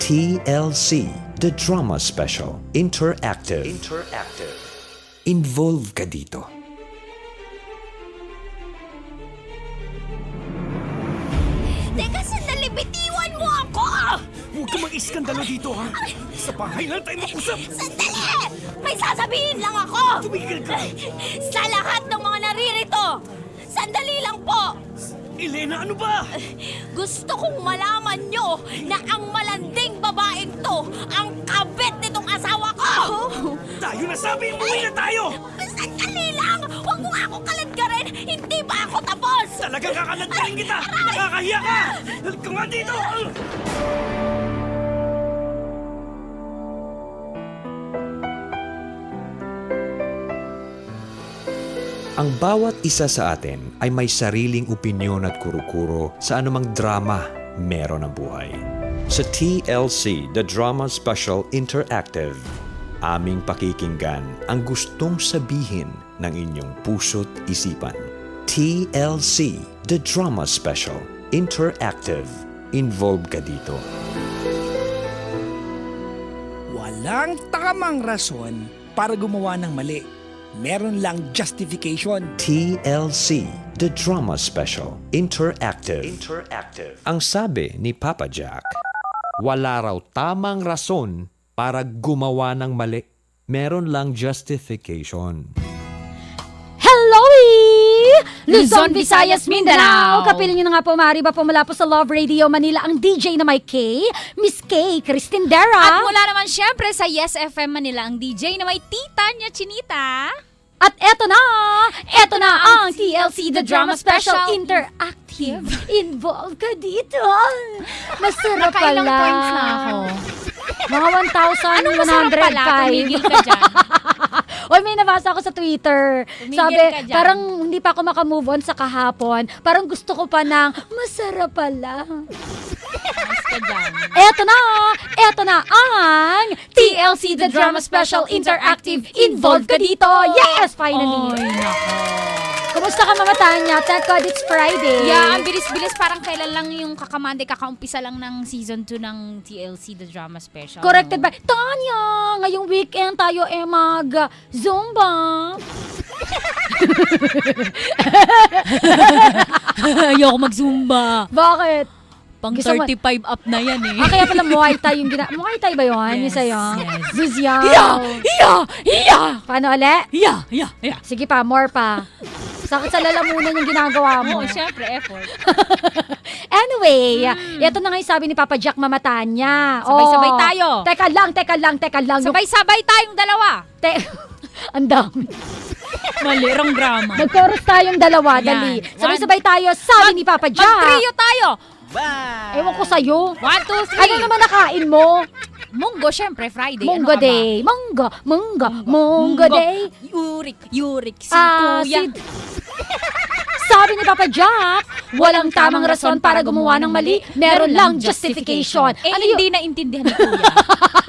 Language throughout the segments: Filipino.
TLC, The Drama Special, Interactive. Involve ka dito. Teka, sandali, bitiwan mo ako! Huwag ka mag-iskandalo dito, ha? Sa bahay lang tayo mag-usap. Sandali! May sasabihin lang ako! Tumigil ka! Sa lahat ng mga naririto, sandali lang po! Elena, ano ba? Gusto kong malaman nyo na ang malanding babaeng to ang kabit nitong asawa ko! Tayo nasabi, umuwi na tayo! Sandali lang! Huwag mo nga ako kaladgarin! Hindi pa ako tapos! Talagang kakaladkarin kita! Nakakahiya ka! Halika nga dito! Ang bawat isa sa atin ay may sariling opinyon at kuro-kuro sa anumang drama meron ang buhay. Sa TLC, The Drama Special Interactive, aming pakikinggan ang gustong sabihin ng inyong puso't isipan. TLC, The Drama Special Interactive. Involve ka dito. Walang tamang rason para gumawa ng mali. Meron lang justification. TLC, The Drama Special Interactive. Ang sabi ni Papa Jack, wala raw tamang rason para gumawa ng mali. Meron lang justification. Hello! Luzon, Visayas, Mindanao! Kapiling nyo na nga po, maaari ba po mula po sa Love Radio Manila ang DJ na may K, Miss K, Christine Dera. At mula naman syempre sa Yes FM Manila ang DJ na may Tita niya Chinita. At eto na ang TLC The Drama Special Interactive. Involve ka dito. Masarap pala. Nakailang points na ako. Mga 1,105. Anong masarap pala? Tumigil ka dyan. Oy, may nabasa ako sa Twitter. Tumigil Sabi, ka dyan. parang hindi pa ako makamove on sa kahapon. Parang gusto ko pa ng masarap pala. Mas ka dyan. Eto na ang TLC The Drama Special Interactive. Involve ka dito. Yes, finally. Ay, nako. Kumusta ka, Mama Tanya? Thank God it's Friday. Yeah, ang bilis-bilis. Parang kailan lang yung kakamande, kakaumpisa lang ng season 2 ng TLC The Drama Special. Corrected by Tanya. Ngayong weekend tayo mag-Zumba. Ayoko mag-Zumba. Bakit? Pang Gusto mo- 35 up na yan eh. Kaya pala Muay Thai yung Muay Thai ba yun? Yung Yes, sa'yo? yes. Zuzyaw. Iya! Paano ulit? Iya! Sige pa, more pa. Sakit sa lalamunan yung ginagawa mo. Oo, syempre, effort. Anyway, ito na nga yung sabi ni Papa Jack Mamata niya. Sabay-sabay tayo. Teka lang. Sabay-sabay tayong dalawa. Ang dami. Mali, wrong drama. Nag-chorus tayong dalawa, Yan. dali. Sabay-sabay tayo, sabi ni Papa Jack. Mag-trio tayo. Ewan ko sa'yo. 1, 2, 3. Ano naman nakain mo? Munggo, syempre, Friday. Munggo Ano ka ba? day. Munggo day. Yurik, si Ah, Kuya. Sabi ni Papa Jack, walang tamang rason para gumawa ng mali, meron lang justification. Eh, Ano hindi naintindihan ni Kuya.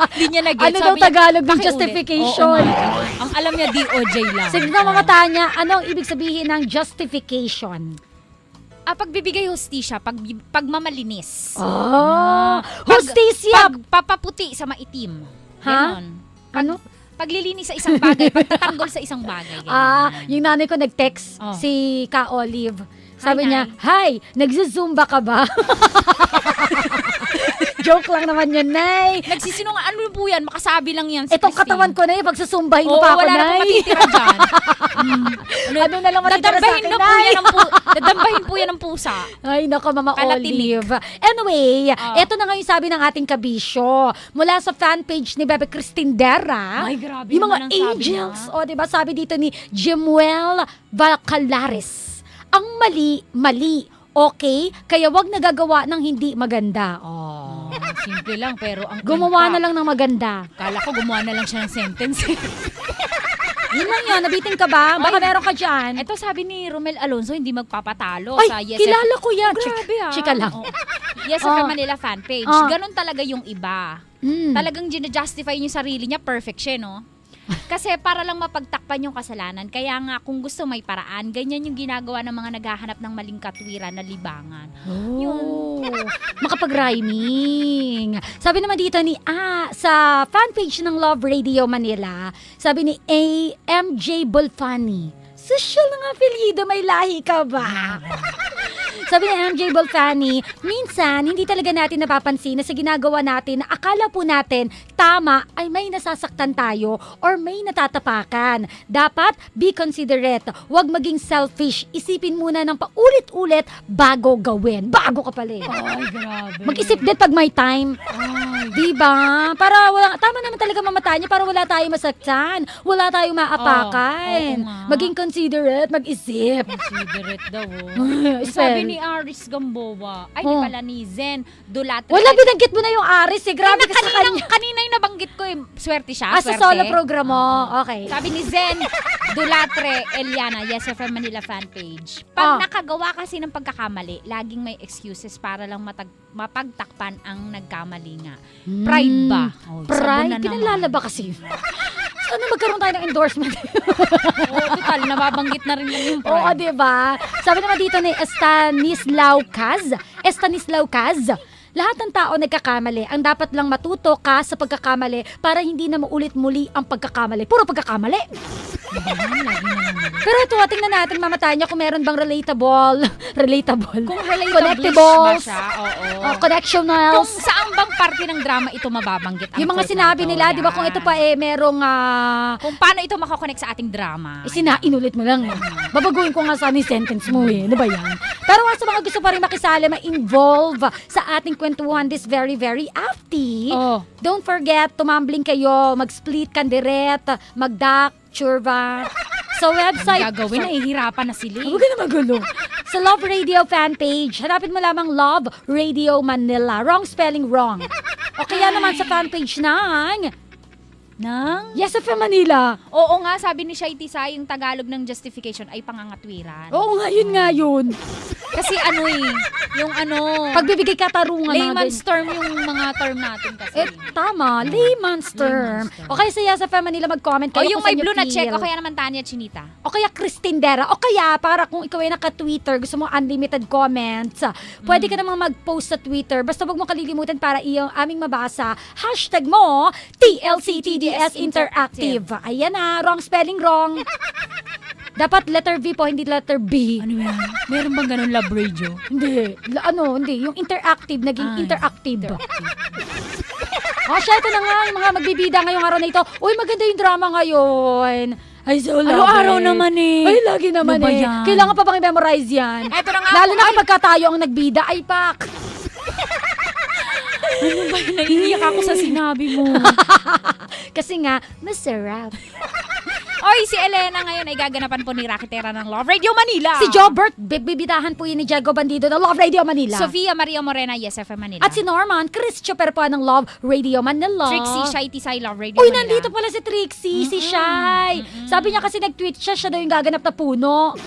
Hindi niya nag-get. Ano daw Sabi niya, Tagalog ng "Pakiulit." justification? Oo nga. Ang alam niya, DOJ lang. Sige na, Mama Tanya, ano ang ibig sabihin ng justification? Pagbibigay hustisya, pagmamalinis. Oh, justisya! Pagpapaputi sa maitim. Ha? Ganon. Ano? Paglilinis sa isang bagay, pagtatanggol sa isang bagay. Ganon. Yung nanay ko nag-text, Oh. si Ka Olive. Sabi Hi, niya, Nay. "Hi, nagzuzumba ka ba?" Joke lang naman yun, Nay. Nagsisinungaling, ano po yan? Makasabi lang yan si Itong Christine. katawan ko, Nay, pagsusumbahin mo Oo, pa ako, wala na Nay. pong matitira dyan. Ano na lang matitira sa Dadambahin akin, na po Nay. yan dadambahin po yan ng pusa. Ay, nako, Mama Kalatinik. Olive. Anyway, eto na nga yung sabi ng ating kabisyo. Mula sa fan page ni Bebe Christine Dera. Ay, grabe yung mga naman ang sabi angels. niya. O, diba, sabi dito ni Jimuel Valcalares. Ang mali. Okay? Kaya wag nagagawa ng hindi maganda. Oh. Simple lang, pero ang Gumawa na lang ng maganda. Kala ko gumawa na lang siya ng sentence. Yun lang yun. Nabitin ka ba? Baka meron ka dyan. Ito sabi ni Romel Alonso, hindi magpapatalo Ay, sa Yes kilala ko yan. Grabe Chika lang. Oo. Yes Oh. FM Manila fan page. Oh. Ganon talaga yung iba. Mm. Talagang gina-justify yung sarili niya, perfect siya, no? Kasi para lang mapagtakpan yung kasalanan. Kaya nga kung gusto may paraan, ganyan yung ginagawa ng mga naghahanap ng maling katwiran na libangan. Oh, makapag-rhyming. Sabi naman dito ni sa fanpage ng Love Radio Manila, sabi ni AMJ Bulfani, social ng apelyido, may lahi ka ba? Sabi ni MJ Bulfani, minsan hindi talaga natin napapansin na sa ginagawa natin na akala po natin tama ay may nasasaktan tayo or may natatapakan. Dapat be considerate. Huwag maging selfish. Isipin muna ng paulit-ulit bago gawin. Bago ka pala eh. Ay, grabe. Mag-isip din pag may time. Diba? Para wala, tama naman talaga mamataan niya para wala tayong masaktan. Wala tayong maapakan. Oo nga. Maging considerate, mag-isip. Considerate daw. Oh. Sabi ni Aris Gamboa, ay di Oh. pala ni Zen Dulatre. Wala, binanggit mo na yung Aris eh. Grabe ka sa kanya. Kanina yung nabanggit ko eh. Swerte siya. Sa swerte. solo program mo. Okay. Sabi ni Zen Dulatre Eliana, Yes FM Manila fan page. Pag nakagawa kasi ng pagkakamali, laging may excuses para lang mapagtakpan ang nagkamali nga. Pride ba? Oh, sabon Pride? na naman. Pinalala ba kasi? Sana magkaroon tayo ng endorsement. Oo, total, nababanggit na rin lang yung pride. Oo, diba? Sabi naman dito ni Stanislaw Kaz, lahat ng tao nagkakamali. Ang dapat lang matuto ka sa pagkakamali para hindi na maulit muli ang pagkakamali. Puro pagkakamali. Pero ito, tingnan natin mamatayan niya kung meron bang relatable. Kung relatable ba Connectables. siya, oo. Oh, connectionals. Kung saan bang parte ng drama ito mababanggit? ang Yung mga quote na sinabi ito, nila, di ba kung yan. ito pa merong Kung paano ito makakonect sa ating drama. inulit mo lang eh. Babaguhin ko nga sana yung sentence mo eh. Ano ba yan? Pero sa mga gusto pa rin makisali, ma-involve sa ating kwentuhan this very, very afty. Oh. Don't forget, tumambling kayo, mag-split kandiret, mag-duck, churba. Sa website. Gagawin, nahihirapan na sila. Huwag ka na magulo. Sa Love Radio fan page, hanapin mo lamang Love Radio Manila. Wrong spelling, wrong. O kaya naman sa fan page ng Yes FM Manila. Oo nga, sabi ni Shai Tisay, yung Tagalog ng justification ay pangangatwiran. Oo nga, yun. Kasi yung Pagbibigay katarungan na layman's term yung mga term natin kasi. tama, layman's term. O kaya sa Yes FM Manila mag-comment O kayo yung kung may saan blue nyo na check, feel. o kaya naman Tanya Chinita. O kaya Christine Dera. O kaya, para kung ikaw ay naka-Twitter, gusto mo unlimited comments, pwede ka namang mag-post sa Twitter. Basta wag mo kalilimutan para iyong aming mabasa. Hashtag mo, TLCTDS Interactive. Ayan na, wrong spelling, wrong. Dapat letter V po, hindi letter B. Ano yan? Meron bang ganun love radio? Hindi. Hindi. Yung interactive, naging interactive. Siya, ito na nga, yung mga magbibida ngayong araw na ito. Uy, maganda yung drama ngayon. Ay, so love Araw-araw it. naman eh. Ay, lagi naman Ano ba eh. yan? Kailangan pa bang i-memorize yan? Eto na nga Lalo po, na kapag tayo ang nagbida. Ay, pak! Ano ba yun? Naiiyak ako sa sinabi mo. Kasi nga, masarap. Oy, si Elena ngayon ay gaganapan po ni Rakitera ng Love Radio Manila. Si Jobert, bibidahan po yun ni Diego Bandido ng Love Radio Manila. Sofia Maria Morena, Yes FM Manila. At si Norman, Chris Choper po ng Love Radio Manila. Trixie Shai Tisay, Love Radio Uy, Manila. nandito pala si Trixie, si Shai. Sabi niya kasi nag-tweet siya daw yung gaganap na puno.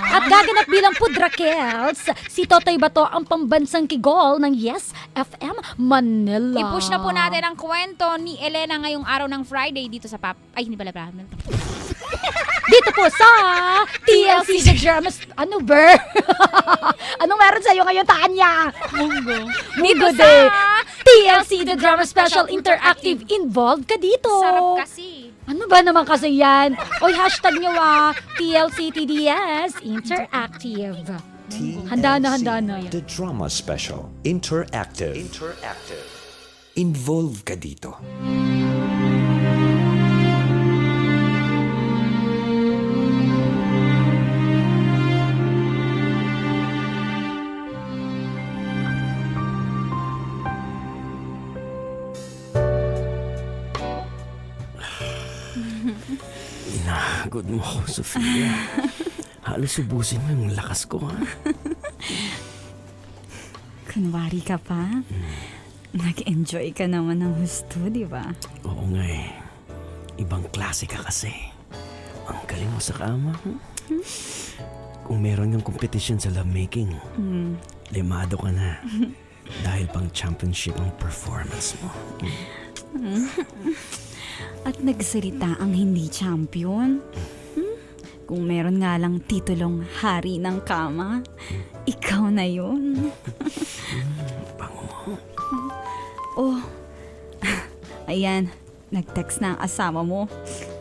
At gaganap bilang Pudrakels, si Totoy Bato ang pambansang kigol ng Yes FM Manila. I-push na po natin ang kwento ni Elena ngayong araw ng Friday dito sa Ay, hindi pala. Dito po sa TLC The Drama. Ano, Ber? Anong meron sa'yo ngayon, Tanya? Dito Munggo sa Day. TLC The Drama Special Interactive. Involved ka dito. Sarap kasi. Ano ba naman kasi yan? Oy, hashtag nyo TLC TDS Interactive. Handa na. The Drama Special Interactive. Involve ka dito. Inahagod mo ako, Sofia. Halos ubusin mo yung lakas ko, ha? Kunwari ka pa? Nag-enjoy ka naman ng husto, di ba? Oo nga eh. Ibang klase ka kasi. Ang galing mo sa kama. Kung meron yung competition sa lovemaking, limado ka na. Dahil pang championship ang performance mo. At nagsalita ang hindi champion. Kung meron nga lang titulong hari ng kama, ikaw na yun. Bango mo. Oh, ayan, nag-text na ang asawa mo.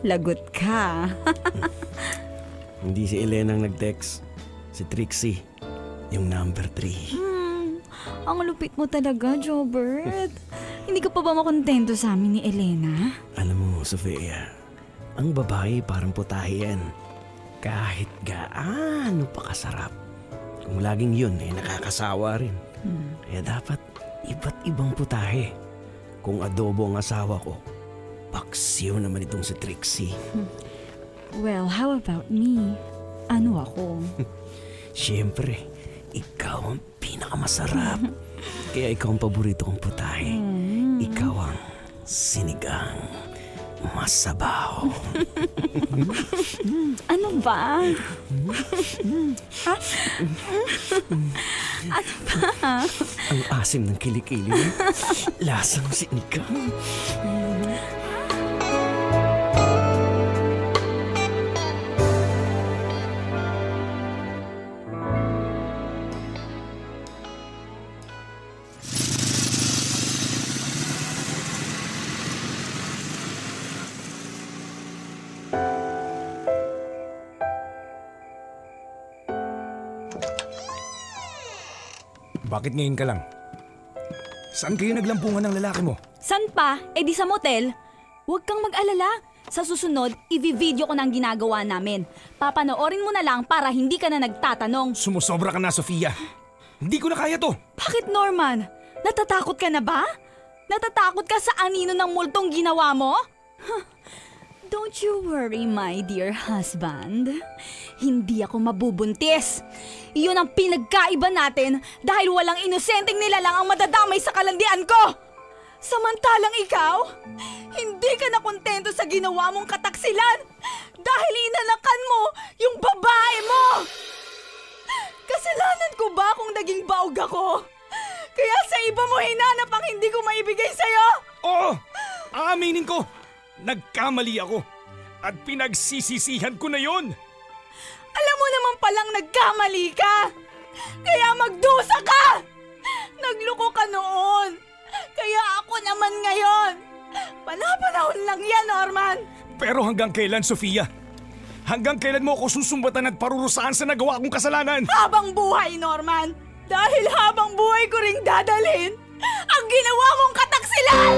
Lagot ka. Hindi si Elena ang nag-text. Si Trixie. Yung number 3. Ang lupit mo talaga, Jobert. Hindi ka pa ba makontento sa amin ni Elena? Alam mo, Sofia, ang babae parang putahe yan. Kahit gaano pa kasarap. Kung laging yun, nakakasawa rin. Kaya dapat iba't ibang putahe. Kung adobo ang asawa ko, paksiw naman itong si Trixie. Well, how about me? Ano ako? Siyempre, ikaw ang pinakamasarap. Kaya ikaw ang paborito kong putahe. Ikaw ang sinigang masabaw. Ano ba? Ang asim ng kilikili mo. Lasang sinigang. Bakit ngayon ka lang? Saan kayo naglampungan ng lalaki mo? San pa? Eh di sa motel. Huwag kang mag-alala. Sa susunod, i-video ko na ang ginagawa namin. Papanoorin mo na lang para hindi ka na nagtatanong. Sumusobra ka na, Sofia. Hindi ko na kaya to. Bakit, Norman? Natatakot ka na ba? Natatakot ka sa anino ng multong ginawa mo? Don't you worry, my dear husband. Hindi ako mabubuntis. Iyon ang pinagkaiba natin dahil walang inosenteng nilalang ang madadamay sa kalandian ko. Samantalang ikaw, hindi ka na kontento sa ginawa mong kataksilan dahil inanakan mo yung babae mo. Kasalanan ko ba kung naging baog ako? Kaya sa iba mo hinanap ang hindi ko maibigay sa'yo? Oo! Aaminin ko! Nagkamali ako. At pinagsisisihan ko na yon. Alam mo naman palang nagkamali ka. Kaya magdusa ka! Nagloko ka noon. Kaya ako naman ngayon. Panapanahon lang yan, Norman. Pero hanggang kailan, Sofia? Hanggang kailan mo ako susumbatan at parurusaan sa nagawa kong kasalanan? Habang buhay, Norman. Dahil habang buhay ko ring dadalhin ang ginawa mong kataksilan!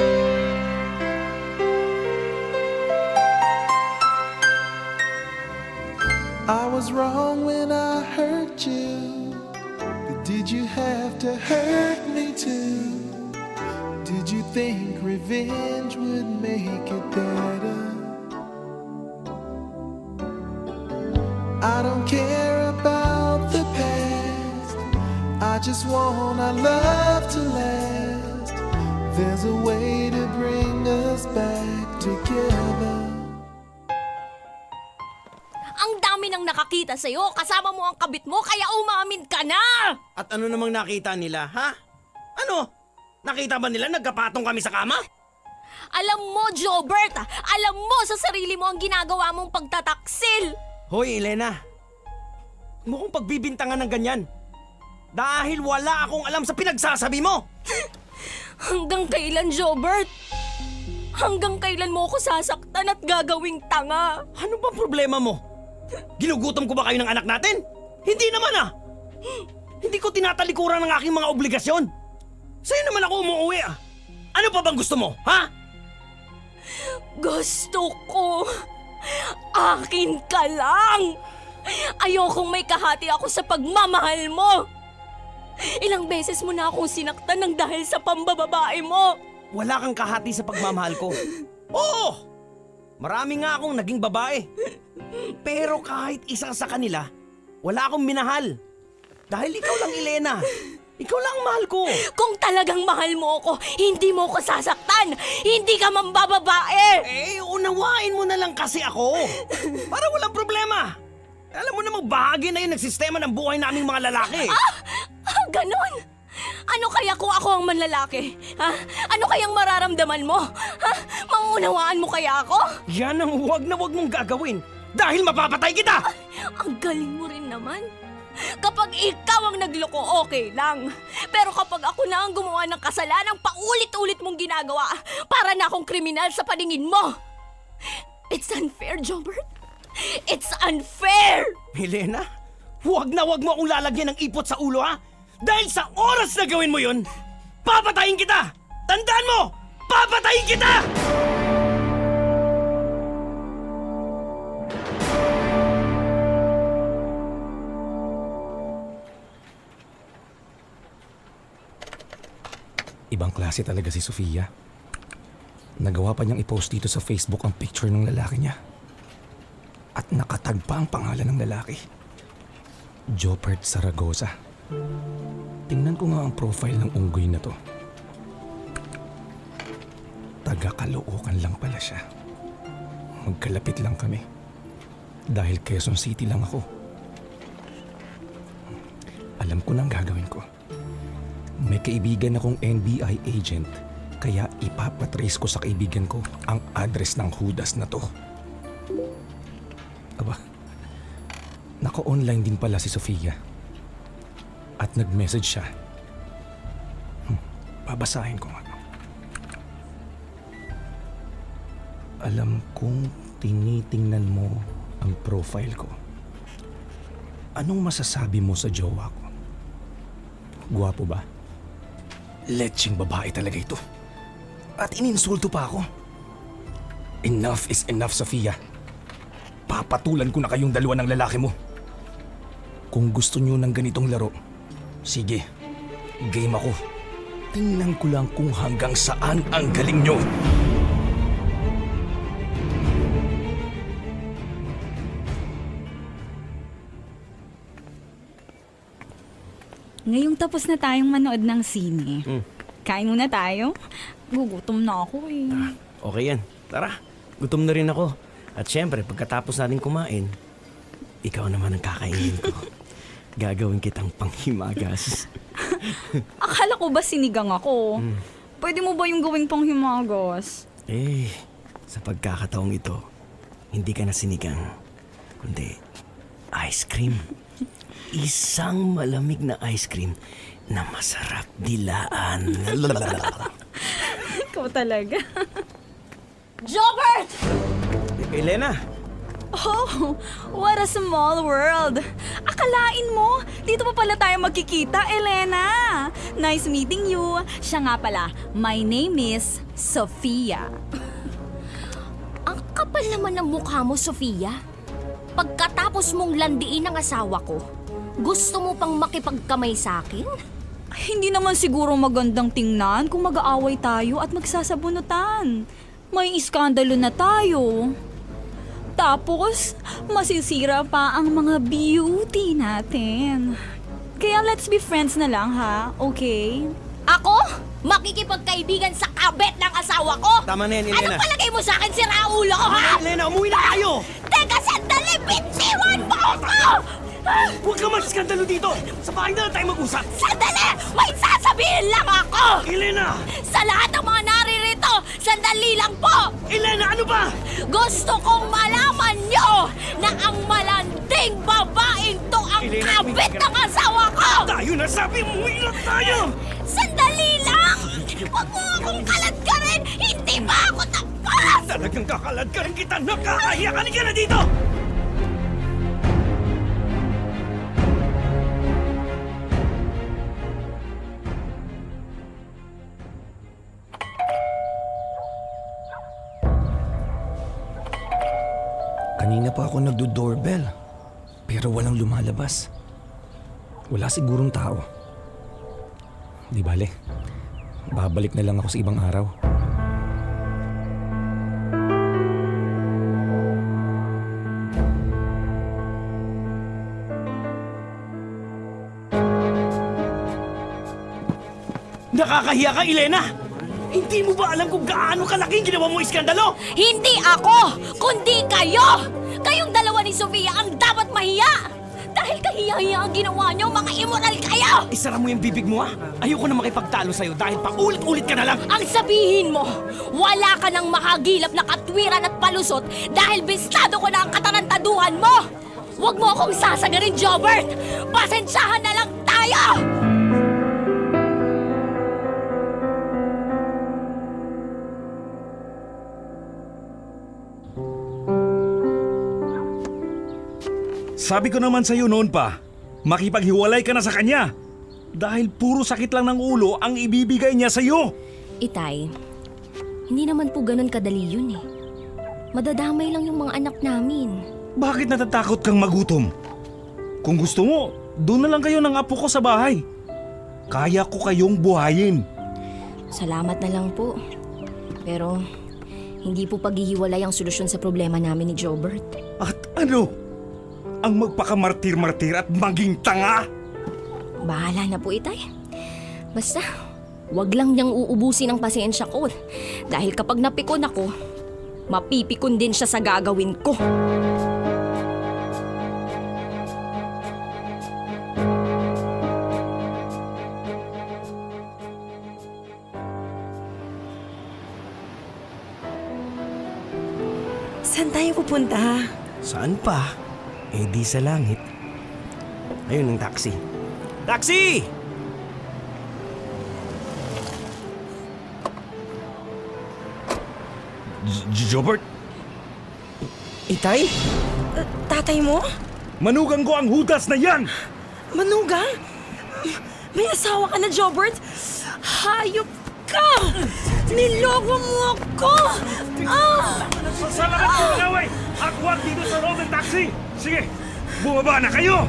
I was wrong when I hurt you, but did you have to hurt me too? Did you think revenge would make it better? I don't care about the past, I just want our love to last. There's a way to bring us back together. Ang dami nang nakakita sa'yo, kasama mo ang kabit mo, kaya umamin ka na! At ano namang nakita nila, ha? Ano? Nakita ba nila nagkapatong kami sa kama? Alam mo, Jobert, alam mo sa sarili mo ang ginagawa mong pagtataksil! Hoy, Elena. Huwag mo kong pagbibintangan ng ganyan. Dahil wala akong alam sa pinagsasabi mo. Hanggang kailan, Jobert? Hanggang kailan mo ako sasaktan at gagawing tanga? Ano ba problema mo? Ginugutom ko ba kayo ng anak natin? Hindi naman ah! Hindi ko tinatalikuran ng aking mga obligasyon. Sa'yo naman ako umuwi ah. Ano pa bang gusto mo, ha? Gusto ko. Akin ka lang. Ayokong may kahati ako sa pagmamahal mo. Ilang beses mo na akong sinaktan ng dahil sa pambababae mo. Wala kang kahati sa pagmamahal ko. Oo! Marami nga akong naging babae. Pero kahit isa sa kanila, wala akong minahal. Dahil ikaw lang, Elena. Ikaw lang ang mahal ko. Kung talagang mahal mo ako, hindi mo ako sasaktan. Hindi ka mambababae. Eh, unawain mo na lang kasi ako. Para walang problema. Alam mo namang bahagi na yun ng sistema ng buhay naming mga lalaki. Ganon. Ano kaya kung ako ang manlalaki? Ha? Ano kayang mararamdaman mo? Ha? Mauunawaan mo kaya ako? Yan ang huwag na huwag mong gagawin dahil mapapatay kita! Ang galing mo rin naman. Kapag ikaw ang nagloko, okay lang. Pero kapag ako na ang gumawa ng kasalanang paulit-ulit mong ginagawa, para na akong kriminal sa paningin mo. It's unfair, Jobert. It's unfair! Helena, huwag na huwag mo akong lalagyan ng ipot sa ulo, ha? Dahil sa oras na gawin mo yun, papatayin kita! Tandaan mo! Papatayin kita! Ibang klase talaga si Sofia. Nagawa pa niyang i-post dito sa Facebook ang picture ng lalaki niya. At nakatag pa ang pangalan ng lalaki. Jopert Zaragoza. Tingnan ko nga ang profile ng unggoy na to. Taga-Caloocan lang pala siya. Magkalapit lang kami. Dahil Quezon City lang ako. Alam ko nang gagawin ko. May kaibigan akong NBI agent, kaya ipapatrace ko sa kaibigan ko ang address ng Judas na to. Aba, naka-online din pala si Sofia. At nag-message siya. Babasahin ko nga. Alam kong tinitingnan mo ang profile ko. Anong masasabi mo sa jowa ko? Guwapo ba? Leching babae talaga ito. At ininsulto pa ako. Enough is enough, Sofia. Papatulan ko na kayong dalawa ng lalaki mo. Kung gusto niyo ng ganitong laro, sige, game ako. Tingnan ko lang kung hanggang saan ang galing nyo. Ngayong tapos na tayong manood ng sine. Kain muna tayo. Gugutom na ako eh. Okay yan. Tara, gutom na rin ako. At syempre, pagkatapos natin kumain, ikaw naman ang kakainin ko. Gagawin kitang panghimagas. Akala ko ba sinigang ako? Pwede mo ba yung gawing panghimagas? Eh, sa pagkakataong ito, hindi ka na sinigang, kundi ice cream. Isang malamig na ice cream na masarap dilaan. Ikaw talaga. Jobert! Elena! Oh, what a small world. Akalain mo, dito pa pala tayo magkikita, Elena. Nice meeting you. Siya nga pala, my name is Sofia. Ang kapal naman ng mukha mo, Sofia. Pagkatapos mong landiin ang asawa ko, gusto mo pang makipagkamay sa akin? Hindi naman siguro magandang tingnan kung mag-aaway tayo at magsasabunutan. May iskandalo na tayo. Tapos, masisira pa ang mga beauty natin. Kaya let's be friends na lang ha, okay? Ako? Makikipagkaibigan sa kabet ng asawa ko? Tama na yan, Elena. Anong palagay mo sa akin, si Raulo, ha? Elena, umuwi na tayo! Teka, sandali! Bitsiwan mo ako! Huwag ka mag-skandalo dito! Sa bahay na lang tayo mag-usap! Sandali! May sasabihin lang ako! Elena! Sa lahat ng mga naririto, sandali lang po! Elena, ano ba? Gusto kong malaman nyo na ang malanding babaeng to ang Elena, kabit ng asawa ko! Tayo na sabi, umuwi na tayo! Sandali lang! Huwag mo akong kalat ka rin! Hindi ba ako tapos? Talagang kakalad ka rin kita! Nakakahiya ka na dito! Kanina pa ako nagdo-doorbell, pero walang lumalabas. Wala sigurong tao. Di bale, babalik na lang ako sa ibang araw. Nakakahiya ka, Elena! Hindi mo ba alam kung gaano kalaking ginawa mo iskandalo? Hindi ako, kundi kayo! Kayong dalawa ni Sofia ang dapat mahiya! Dahil kahiya-hiya ang ginawa niyo, mga immoral kayo! Isara mo yung bibig mo, ha? Ayoko na makipagtalo sa'yo dahil paulit-ulit ka na lang. Ang sabihin mo, wala ka nang mahagilap na katwiran at palusot dahil bistado ko na ang katarantaduhan mo! Huwag mo akong sasagarin, Jobert! Pasensyahan na lang tayo! Sabi ko naman sa'yo noon pa, makipaghiwalay ka na sa kanya. Dahil puro sakit lang ng ulo ang ibibigay niya sa'yo. Itay, hindi naman po ganun kadali yun eh. Madadamay lang yung mga anak namin. Bakit natatakot kang magutom? Kung gusto mo, doon na lang kayo ng apo ko sa bahay. Kaya ko kayong buhayin. Salamat na lang po. Pero, hindi po paghihiwalay ang solusyon sa problema namin ni Jobert. At ano? Ang magpakamartir-martir at maging tanga? Bahala na po, Itay. Basta, wag lang niyang uubusin ang pasensya ko. Dahil kapag napikon ako, mapipikon din siya sa gagawin ko. Saan tayo pupunta? Saan pa? Eh di sa langit. Ayun ang taxi. Taxi! Jobert, Itay? Tatay mo? manugang ko ang hudas na yan! Manugang? May asawa ka na, Jobert? Hayop ka! Niloko mo ako! Salamat po, Laway! At huwag dito sa loob ng taxi! Sige, bumaba na kayo!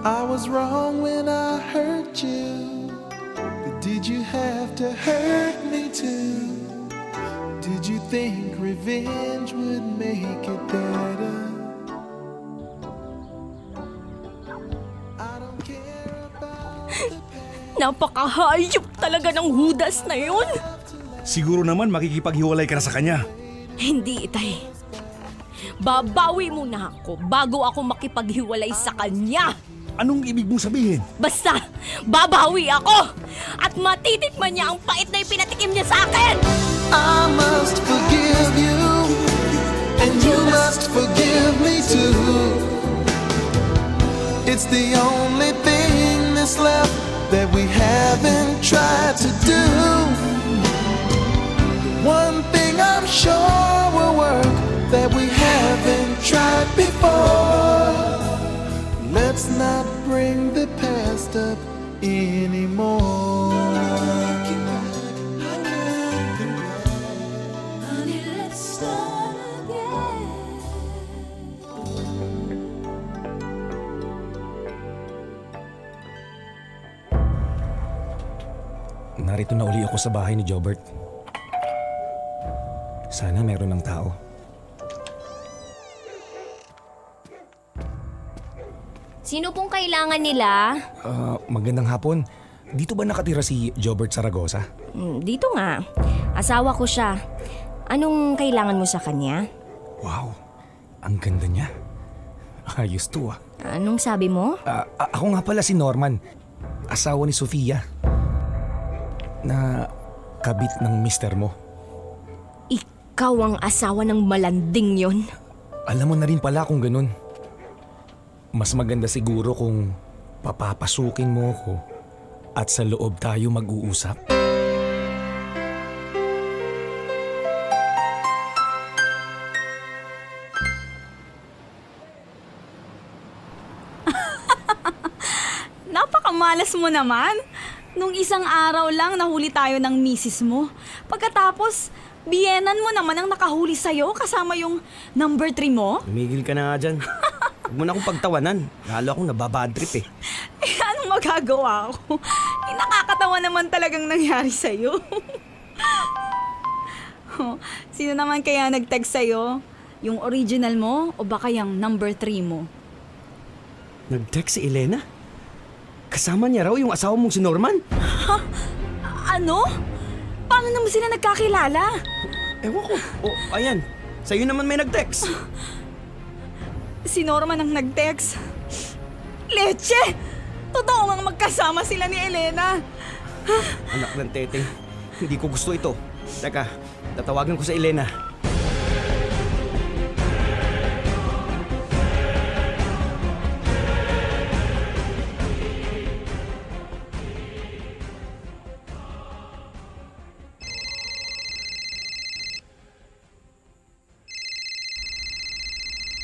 I was wrong when I hurt you, but did you have to hurt me too? Did you think revenge would make it better? I don't care about the past. Napakahayop talaga ng hudas na yun. Siguro naman makikipaghiwalay ka na sa kanya. Hindi, Itay. Babawi muna ako bago ako makipaghiwalay sa kanya. Anong ibig mong sabihin? Basta, babawi ako! At matitikman niya ang pait na ipinatikim niya sa akin! I must forgive you, and you must forgive me too. It's the only thing that's left that we haven't tried to do. One thing I'm sure will work that we haven't tried before. Let's not bring the past up anymore. Honey, let's start again. Narito na uli ako sa bahay ni Jobert. Sana meron ng tao. Sino pong kailangan nila? Magandang hapon. Dito ba nakatira si Jobert Zaragoza? Dito nga. Asawa ko siya. Anong kailangan mo sa kanya? Wow, ang ganda niya. Ayos to ah. Anong sabi mo? Ako nga pala si Norman, asawa ni Sofia. Na kabit ng mister mo. Ikaw ang asawa ng malanding yon. Alam mo na rin pala kung ganun. Mas maganda siguro kung papapasukin mo ko at sa loob tayo mag-uusap. Napakamalas mo naman. Nung isang araw lang nahuli tayo ng misis mo. Pagkatapos, biyenan mo naman ang nakahuli sa'yo kasama yung number 3 mo. Tumigil ka na nga dyan. Huwag mo na akong pagtawanan. Lalo akong nababadtrip eh. Anong magagawa ko? Nakakatawa naman talagang nangyari sa'yo. Sino naman kaya nag-text sa'yo? Yung original mo o baka yung number 3 mo? Nag-text si Elena? Kasama niya raw yung asawa mong si Norman? Ano? Paano naman sila nagkakilala? Ewan ko. Oh, ayan. Sa'yo naman may nag-text. Si Norman ang nag-text. Leche! Totoo ngang magkasama sila ni Elena. Anak ng Teteng, hindi ko gusto ito. Teka, tatawagan ko sa Elena.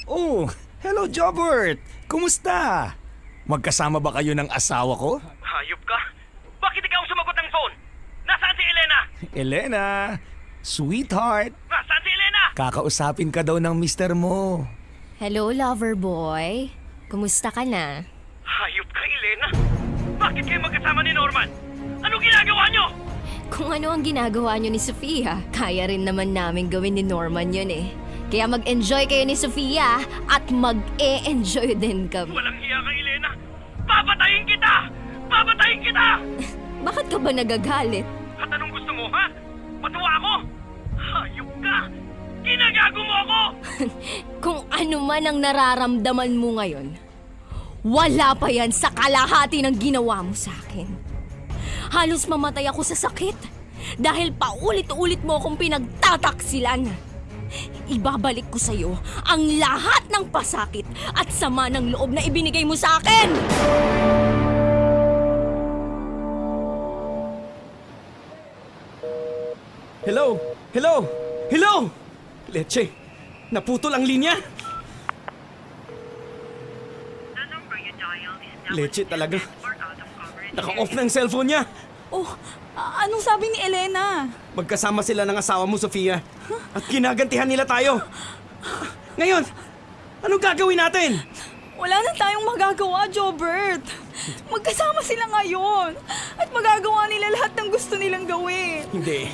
Oh, hello Jobert! Kumusta? Magkasama ba kayo ng asawa ko? Hayop ka? Bakit ikaw sumagot ng phone? Nasaan si Elena? Elena, sweetheart, Nasaan si Elena? kakausapin ka daw ng mister mo. Hello, lover boy. Kumusta ka na? Hayop ka, Elena? Bakit kayo magkasama ni Norman? Anong ginagawa nyo? Kung ano ang ginagawa niyo ni Sofia, kaya rin naman namin gawin ni Norman yun eh. Kaya mag-enjoy kayo ni Sofia at mag-e-enjoy din kami. Walang hiya ka, Elena! Papatayin kita! Papatayin kita! Bakit ka ba nagagalit? At anong gusto mo, ha? Patuwa ako? Hayop ka! Ginagago mo ako! Kung ano man ang nararamdaman mo ngayon, wala pa yan sa kalahati ng ginawa mo sa akin. Halos mamatay ako sa sakit dahil paulit-ulit mo akong pinagtataksilan. Ibabalik ko sa'yo ang lahat ng pasakit at sama ng loob na ibinigay mo sa akin! Hello? Hello? Hello? Leche, naputol ang linya? Leche talaga. Naka-off na ang cellphone niya. Oh, anong sabi ni Elena? Magkasama sila ng asawa mo, Sofia. At ginagantihan nila tayo. Ngayon, anong gagawin natin? Wala na tayong magagawa, Jobert. Magkasama sila ngayon. At magagawa nila lahat ng gusto nilang gawin. Hindi.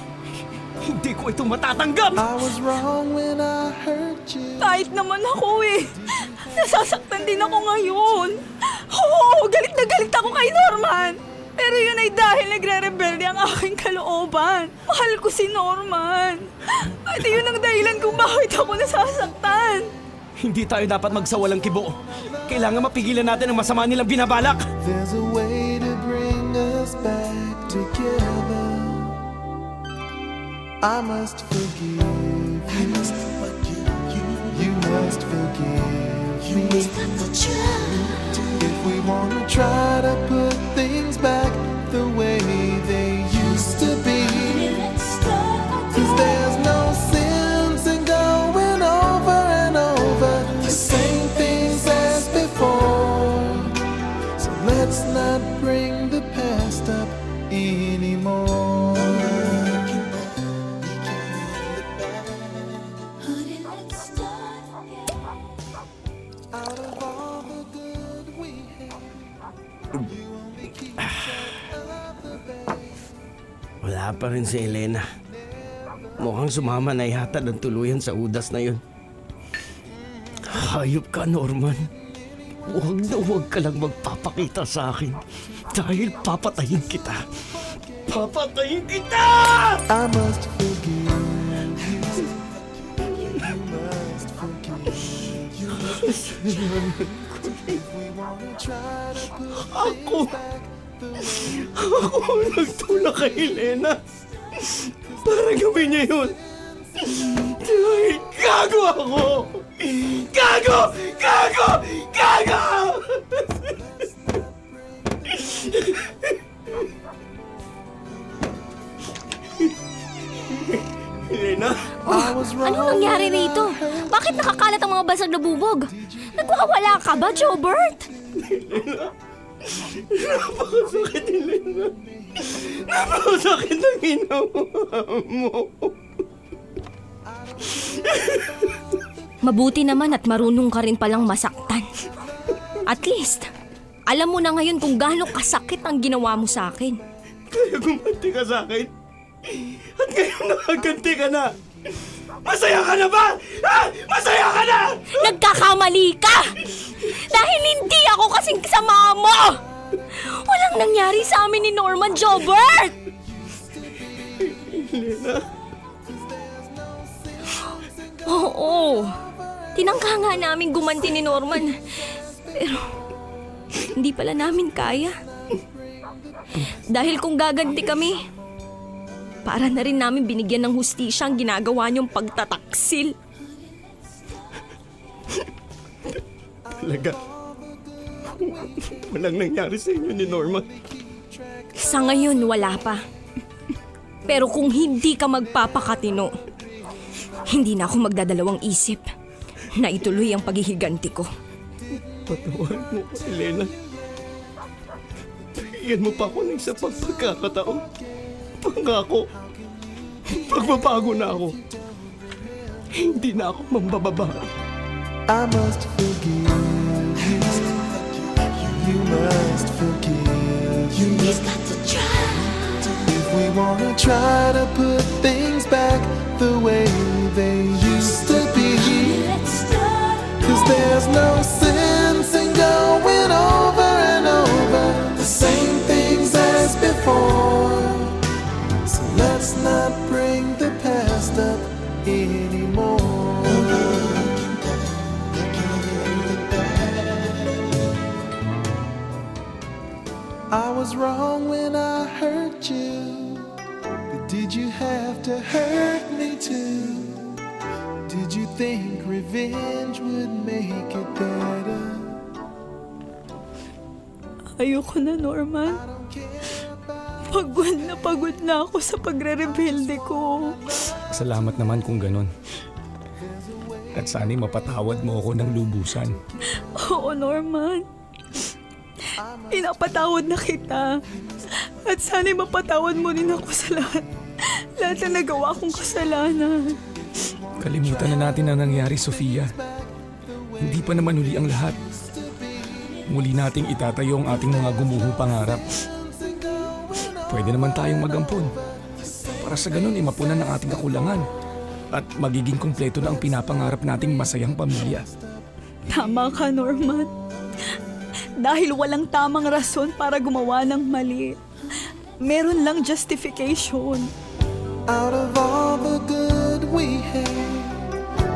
Hindi ko ito matatanggap! I was wrong when I hurt you. Kahit naman ako eh. Nasasaktan din ako ngayon. Oo, galit na galit ako kay Norman. Pero yun ay dahil nagre-rebelde ang aking kalooban. Mahal ko si Norman. At yun ang dahilan kung bakit ako nasasaktan. Hindi tayo dapat magsawalang kibo. Kailangan mapigilan natin ang masama nilang binabalak. There's a way to bring us back together. I must forgive you. I must forgive you. You must forgive me. If we wanna try to put things back the way they used to be. 'Cause there's no sense in going over and over the same things as before. So let's not bring the past up anymore. Out of all the good we had, you only keep track of the bad. Wala pa rin si Elena. Mukhang sumama na yata ng tuluyan sa udas na yun. Hayop ka, Norman. Huwag na huwag ka lang magpapakita sa akin dahil papatayin kita. Papatayin kita! I must forgive you. You must forgive. You must forgive. If we wanna try to put things back the way Ako ang nagtulak kay Elena para gawin niya yun. Dahil gago ako! Gago! Gago! Gago! Elena? I was wrong. Anong nangyari rito? Bakit nakakalat ang mga basag na bubog? Nagwawala ka ba, Jobert? Napakasakit, Elena. Napakasakit ang ginawa mo. Mabuti naman at marunong ka rin palang masaktan. At least, alam mo na ngayon kung gaano kasakit ang ginawa mo sa akin. Kaya gumanti ka sa akin. At ngayon nakaganti ka na. Masaya ka na ba? Ha? Masaya ka na! Nagkakamali ka! Dahil hindi ako kasing kasama mo! Walang nangyari sa amin ni Norman, Jobert! Oo. Tinangka nga namin gumanti ni Norman. Pero, hindi pala namin kaya. Dahil kung gaganti kami, para na rin namin binigyan ng hustisya ang ginagawa niyong pagtataksil. Talaga. Walang nangyari sa inyo ni Norma. Sa ngayon, wala pa. Pero kung hindi ka magpapakatino, hindi na ako magdadalawang isip na ituloy ang paghihiganti ko. Patawarin mo ko, Elena. Bigyan mo pa ako ng isa pang pagkakataon. Pangako, magbabago na ako. Hindi na ako mambababae. I must forgive you. You must forgive you. He's got to try. If we wanna try to put things back the way they used to be. 'Cause there's no sense in going over and over the same things as before. So let's not bring the past up anymore. I was wrong when I hurt you, but did you have to hurt me too? Did you think revenge would make it better? Ayoko na, Norman. Pagod na ako sa pagre-rebelde ko. Salamat naman kung ganun. At sana'y mapatawad mo ako ng lubusan. Oo, Norman. Pinapatawad na kita. At sana'y mapatawad mo rin ako sa lahat. Lahat na nagawa kong kasalanan. Kalimutan na natin ang nangyari, Sofia. Hindi pa naman huli ang lahat. Muli nating itatayo ang ating mga gumuhong pangarap. Pwede naman tayong magampon. Para sa ganun, mapunan ang ating kakulangan. At magiging kumpleto na ang pinapangarap nating masayang pamilya. Tama ka, Norman. Dahil walang tamang rason para gumawa ng mali. Meron lang justification. Out of all the good we had,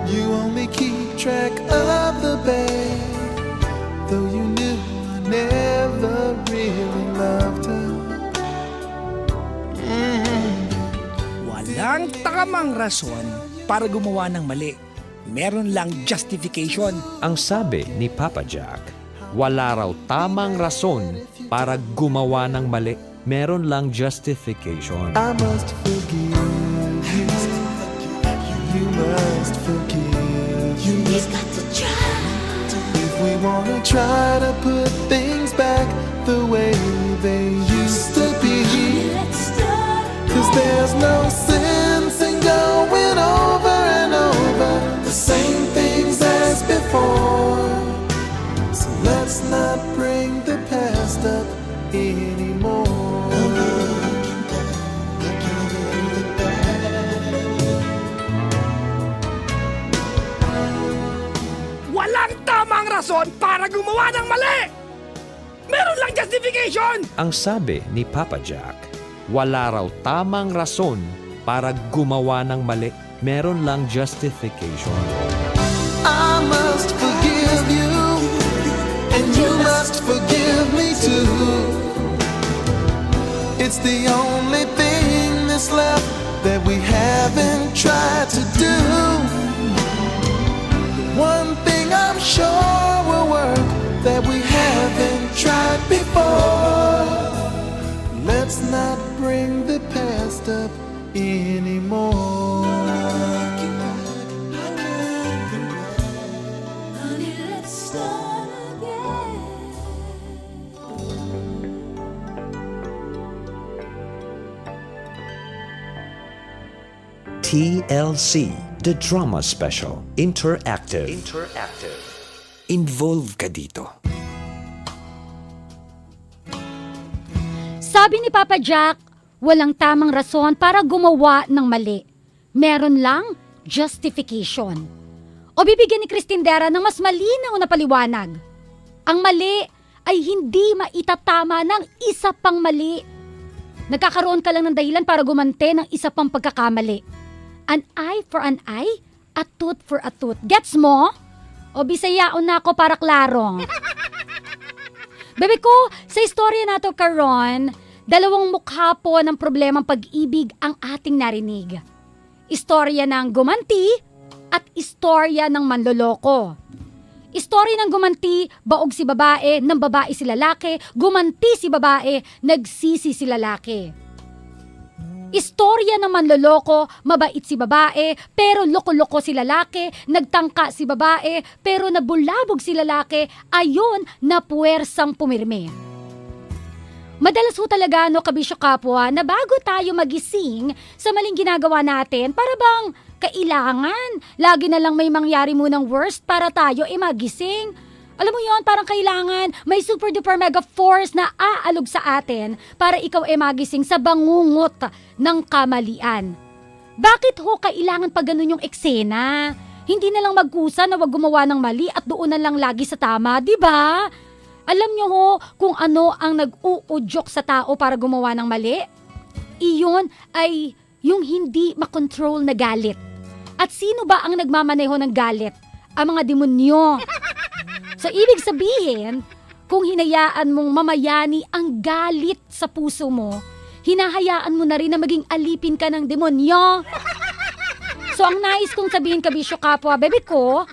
you only keep track of the bad. Though you knew I never really loved her. Walang tamang rason para gumawa ng mali. Meron lang justification. Ang sabi ni Papa Jack, wala raw tamang rason para gumawa ng mali. Meron lang justification. I must forgive you. You must forgive you. He's got to try. If we wanna try to put things back the way they used to be. 'Cause there's no sense in going over and over the same things as before. So let's not bring the past up anymore. Walang tamang rason para gumawa ng mali! Meron lang justification! Ang sabi ni Papa Jack, wala raw tamang rason para gumawa ng mali. Meron lang justification. I must forgive you, and you must forgive me too. It's the only thing that's left that we haven't tried to do. One thing I'm sure will work that we haven't tried before. Let's not bring the past up anymore. Honey, let's start again. TLC, The Drama Special, Interactive. Involve ka dito. Sabi ni Papa Jack, walang tamang rason para gumawa ng mali. Meron lang justification. O bibigyan ni Cristindera ng mas malinaw na paliwanag. Ang mali ay hindi maitatama ng isa pang mali. Nagkakaroon ka lang ng dahilan para gumante ng isa pang pagkakamali. An eye for an eye, a tooth for a tooth. Gets mo? O bisayaon na ako para klaro. Bebe ko, sa istorya na to karon, dalawang mukha po ng problemang pag-ibig ang ating narinig. Istorya ng gumanti at istorya ng manloloko. Istorya ng gumanti, baog si babae, ng babae si lalaki, gumanti si babae, nagsisi si lalaki. Istorya ng manloloko, mabait si babae, pero loko-loko si lalaki, nagtangka si babae, pero nabulabog si lalaki, ayon na puwersang pumirme. Madalas ho talaga, no, kabisyo kapwa, na bago tayo magising sa maling ginagawa natin, para bang kailangan, lagi na lang may mangyari munang worst para tayo magising. Alam mo yon, parang kailangan may super duper mega force na aalog sa atin para ikaw magising sa bangungot ng kamalian. Bakit ho kailangan pa ganun yung eksena? Hindi na lang magkusa na wag gumawa ng mali at doon na lang lagi sa tama, di ba? Alam nyo ho kung ano ang nag-uudyok sa tao para gumawa ng mali? Iyon ay yung hindi makontrol na galit. At sino ba ang nagmamaneho ng galit? Ang mga demonyo. So, ibig sabihin, kung hinayaan mong mamayani ang galit sa puso mo, hinahayaan mo na rin na maging alipin ka ng demonyo. So, ang nais kong sabihin, kabisyo kapwa, bebe ko,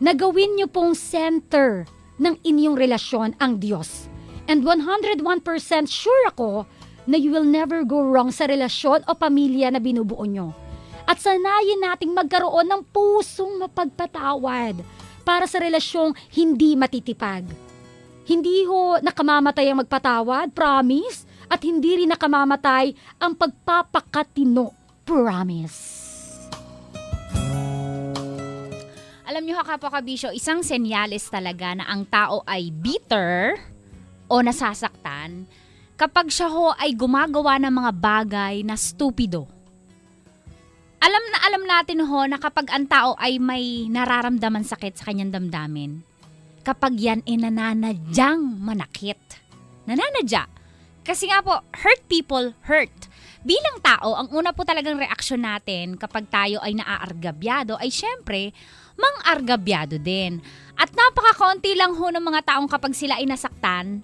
na gawin niyo pong center ng inyong relasyon ang Diyos. And 101% sure ako na you will never go wrong sa relasyon o pamilya na binubuo nyo. At sanayin nating magkaroon ng pusong mapagpatawad para sa relasyong hindi matitipag. Hindi ho nakamamatay ang magpatawad, promise, at hindi rin nakamamatay ang pagpapakatino, promise. Alam niyo kapakabisyo, isang senyales talaga na ang tao ay bitter o nasasaktan kapag siya ho ay gumagawa ng mga bagay na stupido. Alam natin ho na kapag ang tao ay may nararamdaman sakit sa kanyang damdamin, kapag yan nananadyang manakit. Nananadya. Kasi nga po, hurt people hurt. Bilang tao, ang una po talagang reaksyon natin kapag tayo ay naaargabyado ay syempre, mang-argabyado din. At napakakonti lang ho ng mga taong kapag sila ay nasaktan,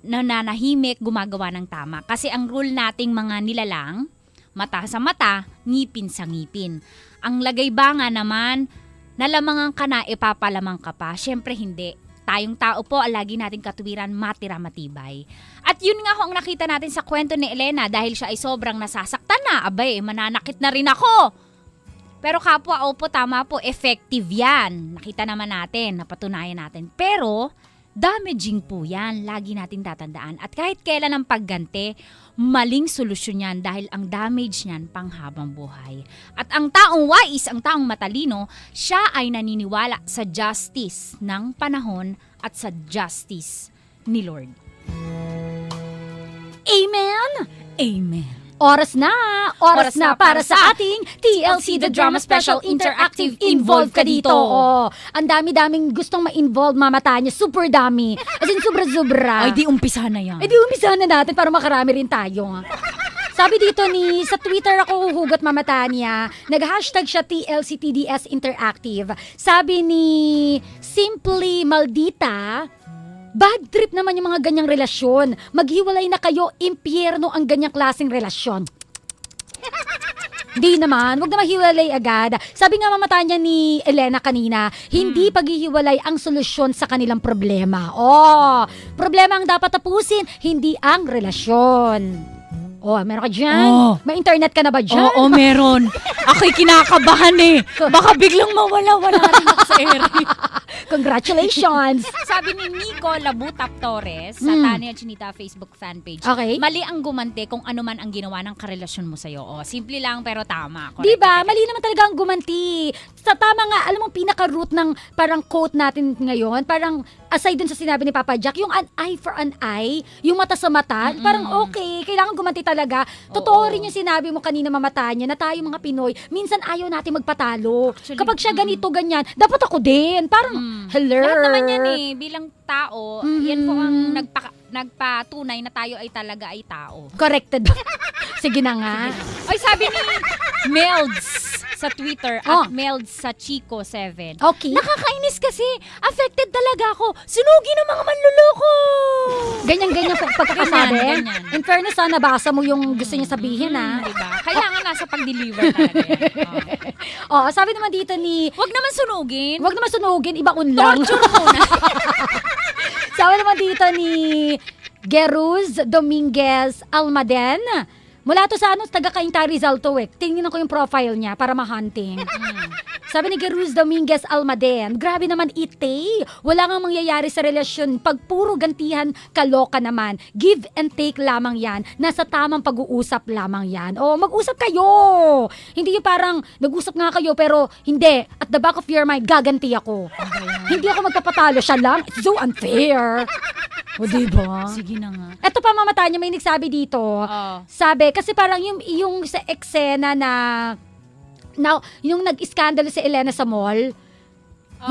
nananahimik, gumagawa ng tama. Kasi ang rule nating mga nilalang, mata sa mata, ngipin sa ngipin. Ang lagay ba nga naman, nalamangan ka na, ipapalamang ka pa. Syempre hindi. Tayong tao po, lagi nating katuwiran, matira matibay. At yun nga ho ang nakita natin sa kwento ni Elena dahil siya ay sobrang nasasaktan na. Abay, mananakit na rin ako. Pero kapwa, opo, tama po, effective yan. Nakita naman natin, napatunayan natin. Pero, damaging po yan, lagi natin tatandaan. At kahit kailan ang pagganti, maling solusyon yan dahil ang damage niyan panghabang buhay. At ang taong wise, ang taong matalino, siya ay naniniwala sa justice ng panahon at sa justice ni Lord. Amen? Amen. Oras na para sa ating TLC The Drama Special Interactive. Involve ka dito. Oh, ang dami-daming gustong ma-involve, Mama Tanya. Super dami. As in, sobra-sobra. Ay, di umpisa na yan. Ay, di umpisa na natin para makarami rin tayo. Sabi dito sa Twitter ako huhugot, Mama Tanya, nag-hashtag siya TLCTDS Interactive. Sabi ni Simply Maldita, bad trip naman yung mga ganyang relasyon. Maghiwalay na kayo, impyerno ang ganyang klaseng relasyon. Di naman, wag na mahiwalay agad. Sabi nga Mama Tanya ni Elena kanina, hindi paghihiwalay ang solusyon sa kanilang problema. Oh, problema ang dapat tapusin, hindi ang relasyon. Oh, meron ka dyan? Oh. May internet ka na ba dyan? Oo, meron. Ako'y kinakabahan Baka biglang mawala-wala rin ako sa area. Congratulations! Sabi ni Nico Labutap Torres sa Tanya Chinita Facebook fanpage, Okay. mali ang gumanti kung ano man ang ginawa ng karelasyon mo sa'yo. O, simple lang pero tama. Correct. Diba? Mali naman talaga ang gumanti. Sa tama nga, alam mo, pinaka-root ng parang quote natin ngayon, parang aside dun sa sinabi ni Papa Jack, yung an eye for an eye, yung mata sa mata, parang okay, kailangan gumanti talaga. Totoo rin yung sinabi mo kanina mamata niya, na tayo mga Pinoy, minsan ayaw natin magpatalo. Actually, Kapag siya ganito, ganyan, dapat ako din. Parang, hello. Lahat naman yan eh, bilang tao, yan po ang nagpatunay na tayo ay talaga ay tao. Corrected. Sige na nga. Ay, sabi ni Melds sa Twitter, at Melds sa Chico7. Okay. Nakakainis kasi, affected talaga ako. Sunugin ng mga manluloko. Ganyan-ganyan pagkakasabi. Ganyan. In fairness, nabasa mo yung gusto niya sabihin, Diba? Kailangan nasa pag-deliver talaga yan. Sabi naman dito ni... Huwag naman sunugin. Huwag naman sunugin, ibaon lang. Torture muna. Sabi naman dito ni Geruz Dominguez Almaden. Mula to sa taga Cainta Rizal to eh. Tingnan ko yung profile niya para ma-hunting. Sabi ni Geruz Dominguez Almaden, grabe naman ite. Wala nga mangyayari sa relasyon pag puro gantihan, kaloka naman. Give and take lamang yan. Nasa tamang pag-uusap lamang yan. Mag-usap kayo. Hindi yung parang nag-usap nga kayo pero hindi. At the back of your mind, gaganti ako. Hindi ako magpapatalo. Siya lang. It's so unfair. O diba? Sige na nga. Eto pa mamata niya, may nagsabi dito. Sabi, kasi parang yung sa eksena na yung nag-iskandalo si Elena sa mall,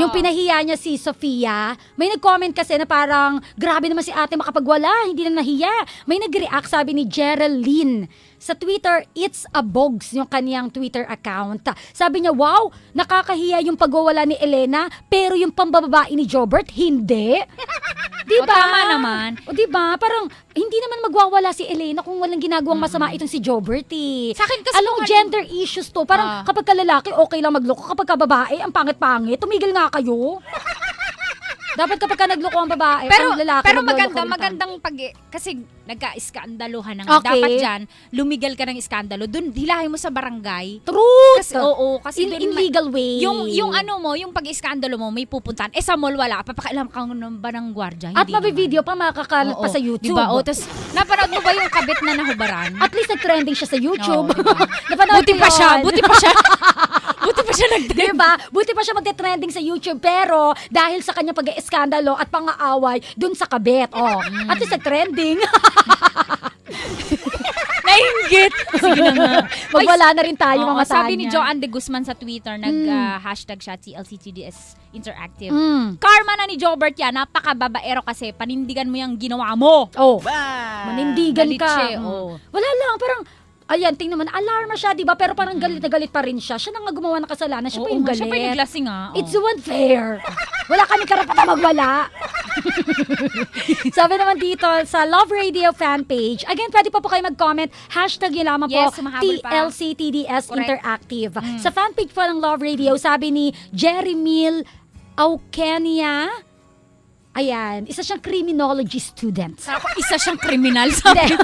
yung pinahiya niya si Sofia, may nag-comment kasi na parang, grabe naman si ate makapagwala, hindi na nahiya. May nag-react, sabi ni Geraldine. Sa Twitter, It's a Bogs, yung kaniyang Twitter account. Sabi niya, wow, nakakahiya yung pagwawala ni Elena, pero yung pambababae ni Jobert, hindi. Diba? Tama naman. Diba? Parang, hindi naman magwawala si Elena kung walang ginagawang masama itong si Jobert eh. Sa akin kasi Alam mo, gender issues to. Parang kapag ka lalaki, okay lang magloko. Kapag ka babae, ang pangit-pangit. Tumigil nga kayo. Dapat kapag ka nagloko ang babae, ang lalaki pero magloloko rin magandang kasi nagka-iskandaluhan na Okay. dapat dyan, lumigel ka ng iskandalo. Doon, hilahin mo sa barangay. Truth! Kasi in legal way. Yung yung pag-iskandalo mo, may pupuntahan. Sa mall wala, papakailam ka ba ng gwardya? At Hindi mabivideo pa, makakalat pa sa YouTube. Diba? Tapos, napanood mo ba yung kabit na nahubaran? At least nag-trending siya sa YouTube. Diba? Napanood Buti ko pa siya, yun. buti pa siya. Buti pa siya Diba? Buti pa siya magte-trending sa YouTube, pero dahil sa kanya pag-iskandalo at pang-aaway dun sa kabit. At least nag-trending. Nainggit. Sige na nga. Magwala na rin tayo mga sabi ni Joanne de Guzman sa Twitter, hashtag siya, TLCTDS Interactive. Mm. Karma na ni Jobert yan, napakababaero kasi panindigan mo yung ginawa mo. Manindigan Galit ka. siya, Wala lang, parang, ayan, tingnan mo, alarma siya, di ba? Pero parang galit na galit pa rin siya. Siya na nga gumawa ng kasalanan, siya pa yung galit. Siya pa yung naglasing nga. It's so unfair. Wala kami karapatan magwala. Sabi naman dito sa Love Radio fan page, again, pwede pa po kayo mag-comment, hashtag yun lamang Yes, po, sumahabol pa. TLCTDS Correct. Interactive. Sa fan page po ng Love Radio, sabi ni Jerry Mil Aukenia, ayan, isa siyang criminology student. Isa siyang kriminal, sabi.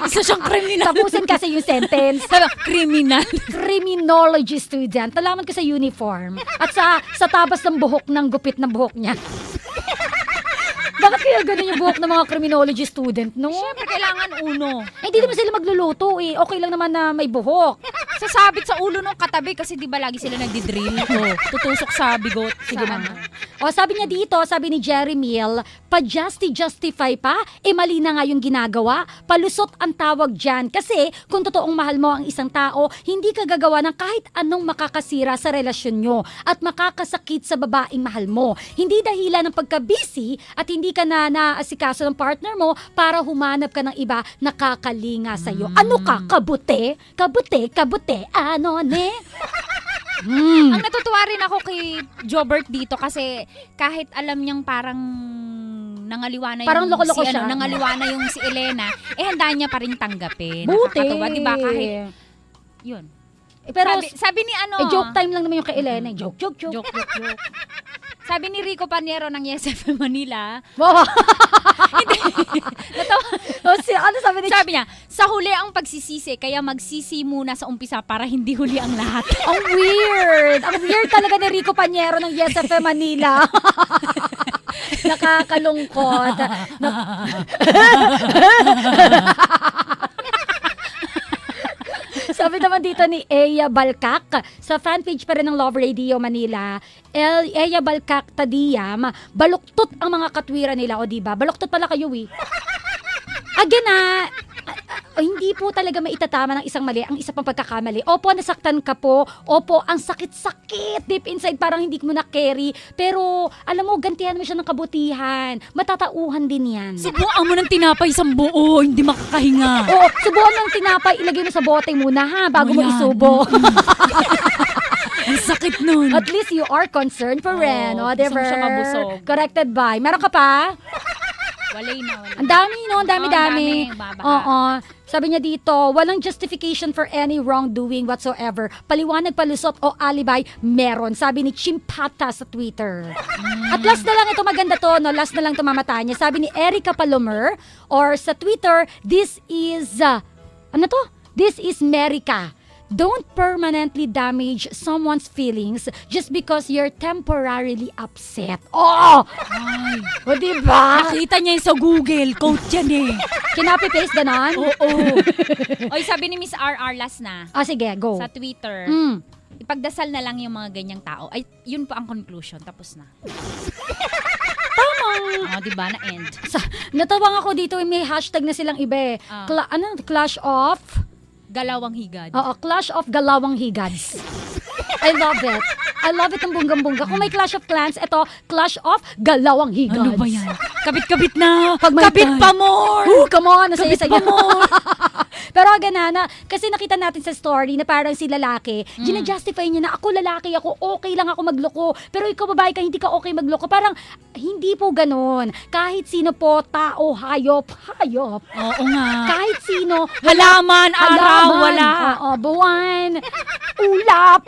Isa siyang kriminal. Tapusin kasi yung sentence. Kriminal. Criminology student. Nalaman ko sa uniform. At sa tabas ng buhok ng gupit ng buhok niya. Bakit kaya ganun yung buhok ng mga criminology student, no? Siyempre, kailangan uno. Hindi naman sila magluluto eh. Okay lang naman na may buhok. Sasabit sa ulo ng katabi kasi di ba lagi sila nagdi-drill? Tutusok sa bigot. Sige na nga. Sabi niya dito, sabi ni Jerry Mill, pa-justify pa, mali na nga yung ginagawa. Palusot ang tawag dyan. Kasi kung totoong mahal mo ang isang tao, hindi ka gagawa ng kahit anong makakasira sa relasyon nyo at makakasakit sa babaeng mahal mo. Hindi dahilan ng pagka-busy at hindi ka na naasikaso ng partner mo para humanap ka ng iba na kakalinga sa'yo. Ano ka? Kabute? Kabute? Kabute? Ano ne? Ang natutuwa rin ako kay Jobert dito kasi kahit alam niyang parang nangaliwa na Parang yung loko-loko si, siya. nangaliwa na yung si Elena, handa niya pa rin tanggapin. Buti. Nakakatuwa, di ba? Kahit, yun. Pero Sabi ni ano, joke time lang naman yung kay Elena. Joke. Joke. Sabi ni Rico Paniero ng Yes FM Manila, Wow. natawa, Ano sabi ni sabi niya, sa huli ang pagsisisi, kaya magsisi muna sa umpisa para hindi huli ang lahat. Ang weird. Ang weird talaga ni Rico Paniero ng Yes FM Manila. Nakakalungkot. Sabi naman dito dito ni Eya Balkak sa fanpage pa rin ng Love Radio Manila. Eya Balkak Tadiyam, baluktot ang mga katwiran nila. O diba? Baluktot pala kayo eh. Again hindi po talaga maitatama ng isang mali ang isa pang pagkakamali. Opo, nasaktan ka po. Opo, ang sakit-sakit deep inside, parang hindi mo na-carry. Pero, alam mo, gantihan mo siya ng kabutihan. Matatauhan din yan. Subuan mo ng tinapay sa buo, hindi makakahinga. Oo, subuan ng tinapay, ilagay mo sa bote muna ha, bago mo Ayan. isubo. Ang sakit nun. At least you are concerned for Ren, Oo, diba? gusto mo siya mabusog. Corrected by. Meron ka pa? Walay na. Ang dami, no? Ang dami-dami. Babaha. Oo. Sabi niya dito, walang justification for any wrongdoing whatsoever. Paliwanag, palusot o alibi, meron. Sabi ni Chimpata sa Twitter. At last na lang ito, maganda to, no? Last na lang ito mamata niya. Sabi ni Erica Palomer, or sa Twitter, this is, This is Merica. Don't permanently damage someone's feelings just because you're temporarily upset. Oh! Ay, o diba? Nakita niya yun sa Google. Quote yan eh. Kinapi-paste ganon? Oo. Oy, sabi ni Miss RR last na. Sige, go. Sa Twitter. Mm. Ipagdasal na lang yung mga ganyang tao. Ay, yun po ang conclusion. Tapos na. Tama. Diba? Na-end. Natawang ako dito, may hashtag na silang iba eh. Clash of? Galawang higad. Oo, Clash of Galawang Higads. I love it. I love it ang bunggam-bungga. Kung may Clash of Clans, ito, Clash of Galawang Higads. Ano ba yan? Kabit-kabit na. Pag may Kabit time. pa more. Come on, Kabit nasaya-saya. pa more. Pero ganana, kasi nakita natin sa story na parang si lalaki, gina-justify niya na ako lalaki ako, okay lang ako magloko. Pero ikaw babae ka, hindi ka okay magloko. Parang hindi po ganun. Kahit sino po, tao, hayop. Oo nga. Kahit sino, Halaman, araw, wala. Oo, buwan, ulap,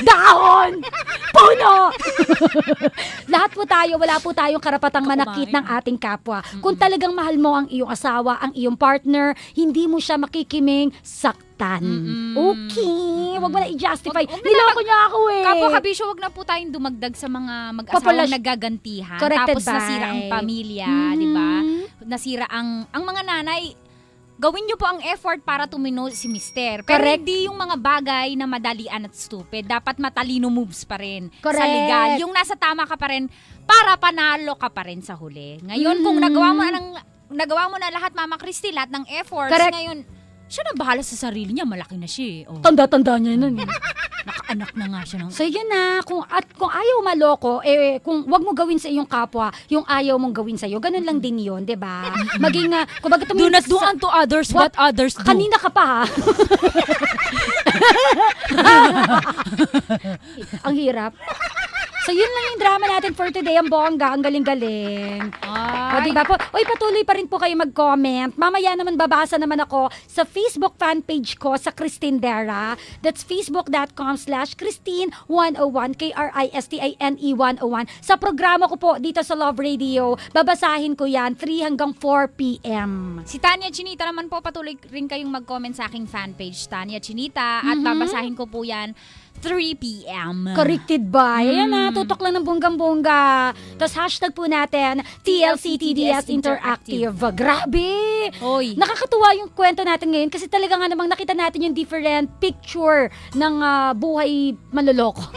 dahon, puno. Lahat po tayo, wala po tayong karapatang manakit ng ating kapwa. Kung talagang mahal mo ang iyong asawa, ang iyong partner, hindi mo siya makikiming saktan. Okay, wag mo na i-justify. Niloko niya ako eh. Kapwa kabisyo, wag na po tayong dumagdag sa mga mag-asawang nagagantihan. Corrected Tapos nasira ang by. pamilya, di ba? Nasira ang mga nanay. Gawin niyo po ang effort para tumino si mister. Pero Correct. hindi yung mga bagay na madalian at stupid. Dapat matalino moves pa rin. Correct. Sa legal. Yung nasa tama ka pa rin para panalo ka pa rin sa huli. Ngayon, kung nagawa mo na lahat, Mama Christy, lahat ng efforts, Correct. ngayon, siya na bahala sa sarili niya. Malaki na siya. Oh. Tanda-tanda niya nun. Nakaanak na nga siya. So yun na, kung ayaw maloko, kung wag mo gawin sa iyong kapwa, yung ayaw mong gawin sa iyo, ganun lang din yun, 'di ba? Maging kung baga Do not do unto others what others do. Kanina ka pa ha. Ang hirap. So yun lang yung drama natin for today. Ang bongga, ang galing-galing. O diba po? Oy, patuloy pa rin po kayo mag-comment. Mamaya naman babasa naman ako sa Facebook fan page ko sa Christine Dera. That's facebook.com/Christine101 Kristine 101. Sa programa ko po dito sa Love Radio, babasahin ko yan 3 hanggang 4 p.m. Si Tanya Chinita naman po, patuloy rin kayong mag-comment sa aking fan page, Tanya Chinita, at babasahin ko po yan 3 p.m. Corrected by. Ayan na, tutok lang ng bonggang-bongga. Tapos hashtag po natin, TLC-TDS Interactive. Grabe! Hoy. Nakakatuwa yung kwento natin ngayon kasi talaga nga namang nakita natin yung different picture ng buhay manloloko.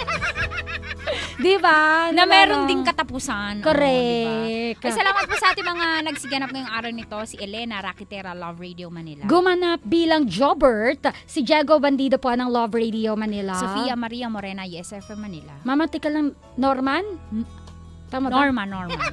Diba? Na meron ding katapusan. Correct. Diba? Ay, salamat po sa ating mga nagsiganap ngayong araw nito. Si Elena Raquitera, Love Radio Manila. Gumanap bilang Jobert, si Diego Bandido po ng Love Radio Manila. Sofia Maria Morena, YesFM Manila. Mama, tika lang, Norman? Tama ba? Norma.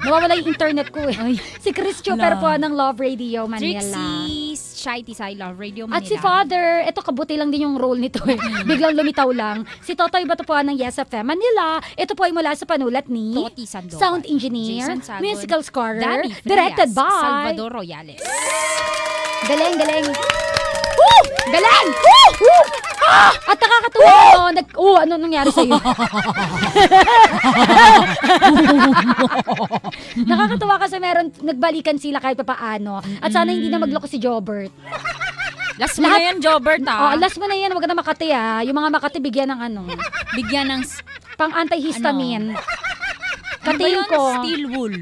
Nawawala yung internet ko eh. Si Chris Chopper po ng Love Radio Manila. Trixie Shai Tisay, Love Radio Manila. At si Father, eto kabuti lang din yung role nito eh. Biglang lumitaw lang. Si Totoy Bato po ng YesFM Manila. Ito po ay mula sa panulat ni Toti Sandoval, Sound Engineer, Jason Sagon, Musical Scorer, Danny Frias, directed by Salvador Royales. Galing! Woo! Galing! Woo! At nakakatuwa ano nangyari sa'yo? Nakakatuwa kasi nagbalikan sila kahit paano. At sana hindi na magloko si Jobert. Last mo na yan, Jobert, Oh, last mo na yan. Huwag na Makati Yung mga Makati bigyan ng Bigyan ng pang antihistamine. Katiin ko. Steel wool.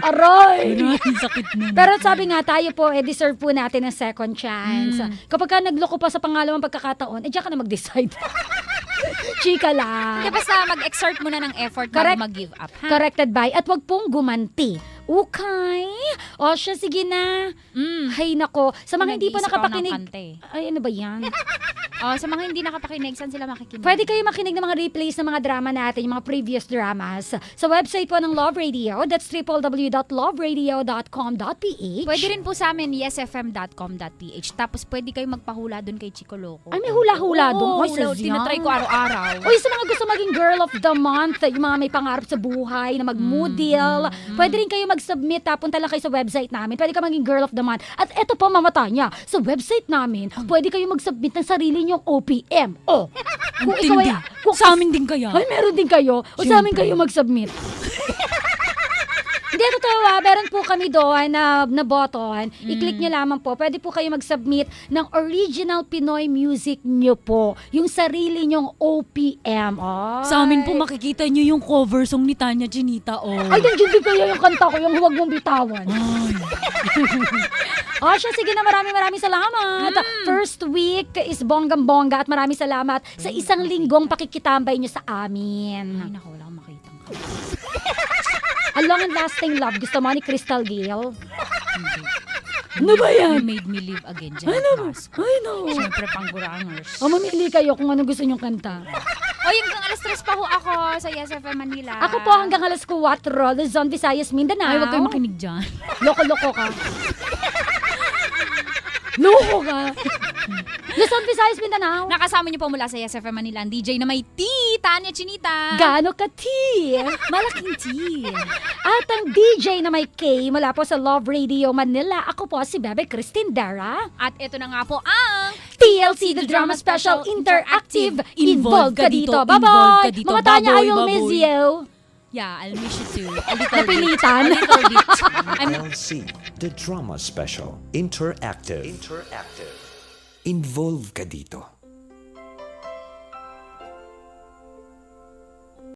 Aray! Sakit na. Pero sabi nga tayo po, deserve po natin ng second chance. Kapag ka nagloko pa sa pangalawang pagkakataon, diyan ka na mag-decide. Chika lang. Hindi, basta mag-exert muna ng effort bago Correct. mag-give up, ha? Corrected by. At wag pong gumanti. Okay? O siya, sige na. Hay nako. Sa mga hindi pa Nag-iisip ako ng nakapakinig. kanta eh. Ay, ano ba yan? Sa mga hindi nakapakinig, saan sila makikinig? Pwede kayo makinig ng mga replays ng mga drama natin, yung mga previous dramas. Sa website po ng Love Radio, that's www.loveradio.com.ph. Pwede rin po sa amin, yesfm.com.ph. Tapos pwede kayo magpahula doon kay Chico Loco. Ay, may hula-hula doon. Oo, Ay, sus, tinatry yan. ko araw-araw. Uy, sa mga gusto maging girl of the month, yung mga may pangarap sa buhay, na mag-moodle, pwede rin kayo mag-submit, punta lang kayo sa website namin. Pwede ka maging girl of the month. At eto pa mamata niya, sa website namin, pwede kayo mag-submit ng sarili niyong OPM. Oh, kung ikaw ay... Sa amin din kaya? Ay, meron din kayo. O sa amin kayo mag-submit. Hindi, totoo meron po kami doon na button. I-click nyo lamang po. Pwede po kayo mag-submit ng original Pinoy music nyo po. Yung sarili nyong OPM. Ay. Sa amin po makikita niyo yung cover song ni Tanya Chinita. Ay, nandiyan din kaya yung kanta ko, yung huwag mong bitawan. Siya, sige na, maraming salamat. First week is bonggang-bongga at maraming salamat sa isang linggong pakikitambay nyo sa amin. Ay, naku, wala akong makita. A long and lasting love. Gusto mo ni Crystal Gale? Ano ba yan? You made me live again, Janet Vasco. Ay, no. Siyempre, panggurangers. Mamili kayo kung ano gusto nyong kanta. Hanggang alas 3 pa ho ako sa Yes FM Manila. Ako po hanggang alas 4, Luzon, Visayas, Mindanao. Ay, huwag kayo makinig dyan. Loko-loko ka. Loko ka. Luzon, Visayas, Mindanao. Nakasama niyo po mula sa Yes FM Manila ang DJ na may T, Tanya Chinita. Gaano ka T? Malaking T. At ang DJ na may K mula po sa Love Radio Manila. Ako po si Bebe Christine Dara. At ito na nga po ang TLC The Drama Special Interactive. Involved ka dito. Involved Bye-bye. ka dito. Mga Tanya, I will Baboy, miss baboy. you. Yeah, I'll miss you too. A little Napilitan. bit. A little bit. TLC, the drama special, interactive. Involve ka dito.